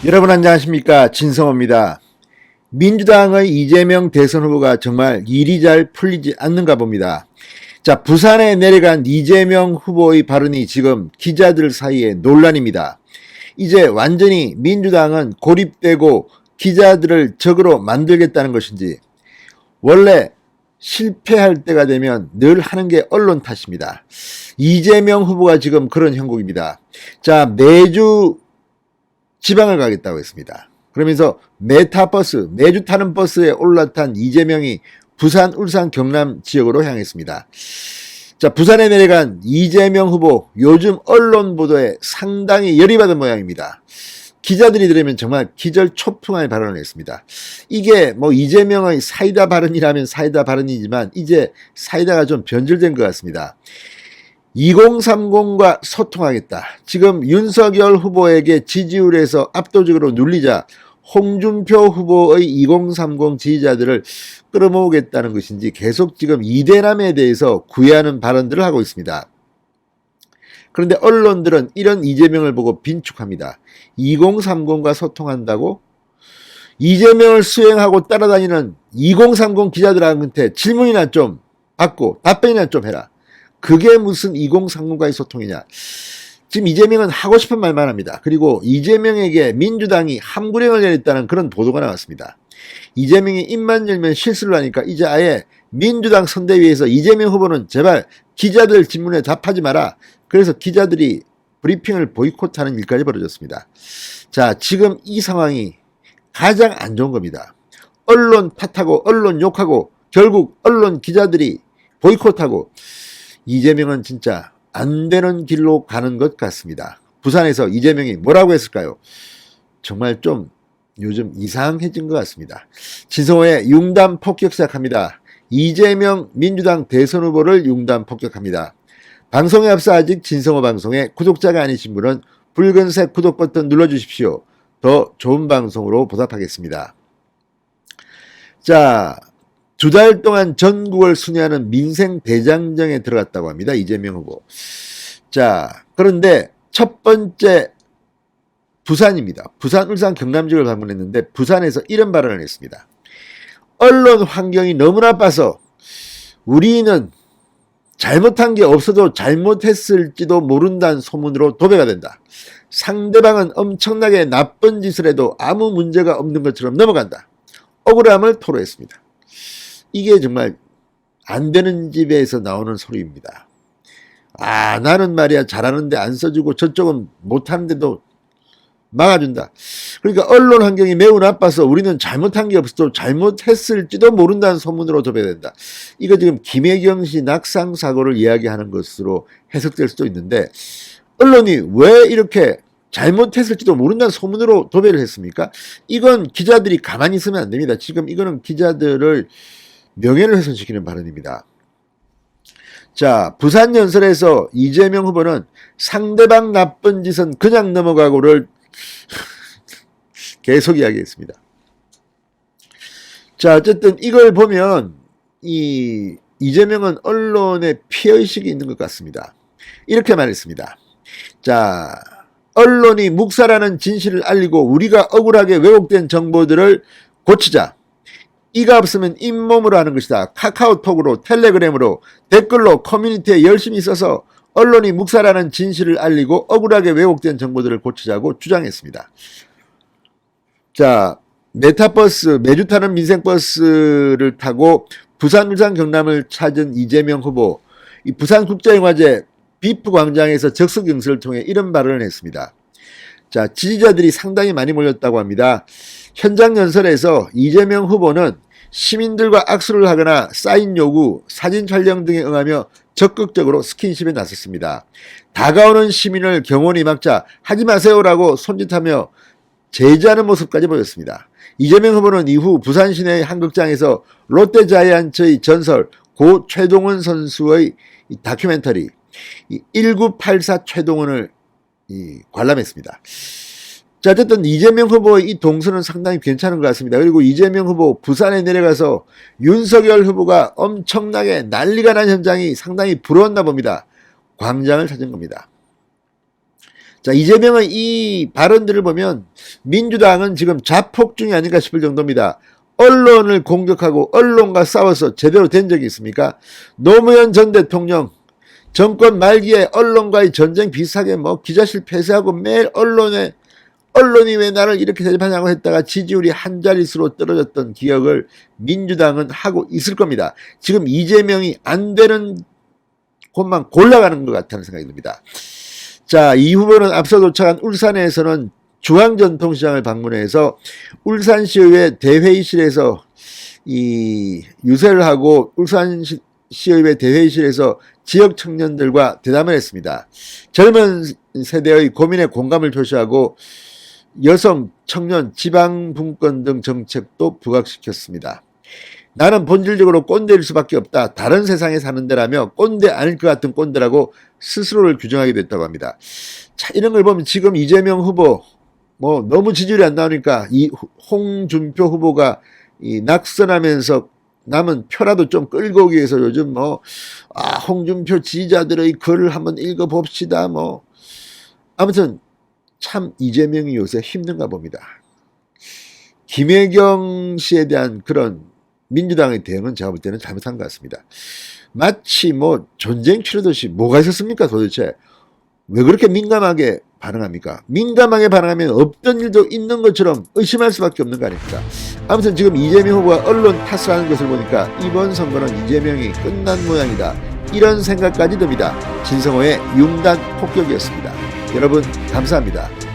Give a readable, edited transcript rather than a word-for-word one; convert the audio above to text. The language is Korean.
여러분 안녕하십니까, 진성호입니다. 민주당의 이재명 대선 후보가 정말 일이 잘 풀리지 않는가 봅니다. 자, 부산에 내려간 이재명 후보의 발언이 지금 기자들 사이에 논란입니다. 이제 완전히 민주당은 고립되고 기자들을 적으로 만들겠다는 것인지, 원래 실패할 때가 되면 늘 하는 게 언론 탓입니다. 이재명 후보가 지금 그런 형국입니다. 자, 매주 지방을 가겠다고 했습니다. 그러면서 메타버스, 매주 타는 버스에 올라탄 이재명이 부산, 울산, 경남 지역으로 향했습니다. 자, 부산에 내려간 이재명 후보, 요즘 언론 보도에 상당히 열이 받은 모양입니다. 기자들이 들으면 정말 기절초풍할 발언을 했습니다. 이게 뭐 이재명의 사이다 발언이라면 사이다 발언이지만 이제 사이다가 좀 변질된 것 같습니다. 2030과 소통하겠다. 지금 윤석열 후보에게 지지율에서 압도적으로 눌리자 홍준표 후보의 2030 지지자들을 끌어모으겠다는 것인지 계속 지금 이대남에 대해서 구애하는 발언들을 하고 있습니다. 그런데 언론들은 이런 이재명을 보고 빈축합니다. 2030과 소통한다고? 이재명을 수행하고 따라다니는 2030 기자들한테 질문이나 좀 받고 답변이나 좀 해라. 그게 무슨 2030과의 소통이냐. 지금 이재명은 하고 싶은 말만 합니다. 그리고 이재명에게 민주당이 함구령을 내렸다는 그런 보도가 나왔습니다. 이재명이 입만 열면 실수를 하니까 이제 아예 민주당 선대위에서 이재명 후보는 제발 기자들 질문에 답하지 마라. 그래서 기자들이 브리핑을 보이콧하는 일까지 벌어졌습니다. 자, 지금 이 상황이 가장 안 좋은 겁니다. 언론 탓하고 언론 욕하고 결국 언론 기자들이 보이콧하고 이재명은 진짜 안 되는 길로 가는 것 같습니다. 부산에서 이재명이 뭐라고 했을까요? 정말 좀 요즘 이상해진 것 같습니다. 진성호의 융단 폭격 시작합니다. 이재명 민주당 대선 후보를 융단 폭격합니다. 방송에 앞서 아직 진성호 방송에 구독자가 아니신 분은 붉은색 구독 버튼 눌러주십시오. 더 좋은 방송으로 보답하겠습니다. 자, 2달 동안 전국을 순회하는 민생 대장정에 들어갔다고 합니다. 이재명 후보. 자, 그런데 첫 번째 부산입니다. 부산, 울산, 경남 지역을 방문했는데 부산에서 이런 발언을 했습니다. 언론 환경이 너무 나빠서 우리는 잘못한 게 없어도 잘못했을지도 모른다는 소문으로 도배가 된다. 상대방은 엄청나게 나쁜 짓을 해도 아무 문제가 없는 것처럼 넘어간다. 억울함을 토로했습니다. 이게 정말 안 되는 집에서 나오는 소리입니다. 아, 나는 말이야 잘하는데 안 써주고 저쪽은 못하는데도 막아준다. 그러니까 언론 환경이 매우 나빠서 우리는 잘못한 게 없어도 잘못했을지도 모른다는 소문으로 도배된다. 이거 지금 김혜경 씨 낙상 사고를 이야기하는 것으로 해석될 수도 있는데 언론이 왜 이렇게 잘못했을지도 모른다는 소문으로 도배를 했습니까? 이건 기자들이 가만히 있으면 안 됩니다. 지금 이거는 기자들을 명예를 훼손시키는 발언입니다. 자, 부산 연설에서 이재명 후보는 상대방 나쁜 짓은 그냥 넘어가고를 계속 이야기했습니다. 자, 어쨌든 이걸 보면 이재명은 언론에 피해의식이 있는 것 같습니다. 이렇게 말했습니다. 자, 언론이 묵살하는 진실을 알리고 우리가 억울하게 왜곡된 정보들을 고치자. 이가 없으면 잇몸으로 하는 것이다. 카카오톡으로, 텔레그램으로, 댓글로 커뮤니티에 열심히 써서 언론이 묵살하는 진실을 알리고 억울하게 왜곡된 정보들을 고치자고 주장했습니다. 자, 메타버스, 매주 타는 민생버스를 타고 부산, 울산, 경남을 찾은 이재명 후보, 이 부산국제영화제 비프 광장에서 적석 연설을 통해 이런 발언을 했습니다. 자, 지지자들이 상당히 많이 몰렸다고 합니다. 현장 연설에서 이재명 후보는 시민들과 악수를 하거나 사인 요구, 사진 촬영 등에 응하며 적극적으로 스킨십에 나섰습니다. 다가오는 시민을 경호원이 막자 하지 마세요라고 손짓하며 제지하는 모습까지 보였습니다. 이재명 후보는 이후 부산 시내 한 극장에서 롯데자이언츠의 전설 고 최동원 선수의 다큐멘터리 1984 최동원을 관람했습니다. 자, 어쨌든 이재명 후보의 이 동선은 상당히 괜찮은 것 같습니다. 그리고 이재명 후보 부산에 내려가서 윤석열 후보가 엄청나게 난리가 난 현장이 상당히 부러웠나 봅니다. 광장을 찾은 겁니다. 자, 이재명의 이 발언들을 보면 민주당은 지금 자폭 중이 아닌가 싶을 정도입니다. 언론을 공격하고 언론과 싸워서 제대로 된 적이 있습니까? 노무현 전 대통령 정권 말기에 언론과의 전쟁 비슷하게 뭐 기자실 폐쇄하고 매일 언론이 왜 나를 이렇게 대접하냐고 했다가 지지율이 한 자릿수로 떨어졌던 기억을 민주당은 하고 있을 겁니다. 지금 이재명이 안 되는 곳만 골라가는 것 같다는 생각이 듭니다. 자, 이 후보는 앞서 도착한 울산에서는 중앙전통시장을 방문해서 울산시의회 대회의실에서 이 유세를 하고 울산시의회 대회의실에서 지역 청년들과 대담을 했습니다. 젊은 세대의 고민에 공감을 표시하고 여성, 청년, 지방분권 등 정책도 부각시켰습니다. 나는 본질적으로 꼰대일 수밖에 없다. 다른 세상에 사는 데라며 꼰대 아닐 것 같은 꼰대라고 스스로를 규정하게 됐다고 합니다. 자, 이런 걸 보면 지금 이재명 후보 뭐 너무 지지율이 안 나오니까 이 홍준표 후보가 이 낙선하면서 남은 표라도 좀 끌고 오기 위해서 요즘 홍준표 지지자들의 글을 한번 읽어봅시다. 아무튼 참 이재명이 요새 힘든가 봅니다. 김혜경 씨에 대한 그런 민주당의 대응은 제가 볼 때는 잘못한 것 같습니다. 마치 전쟁 치르듯이 뭐가 있었습니까 도대체? 왜 그렇게 민감하게 반응합니까? 민감하게 반응하면 없던 일도 있는 것처럼 의심할 수밖에 없는 거 아닙니까? 아무튼 지금 이재명 후보가 언론 탓을 하는 것을 보니까 이번 선거는 이재명이 끝난 모양이다. 이런 생각까지 듭니다. 진성호의 융단 폭격이었습니다. 여러분 감사합니다.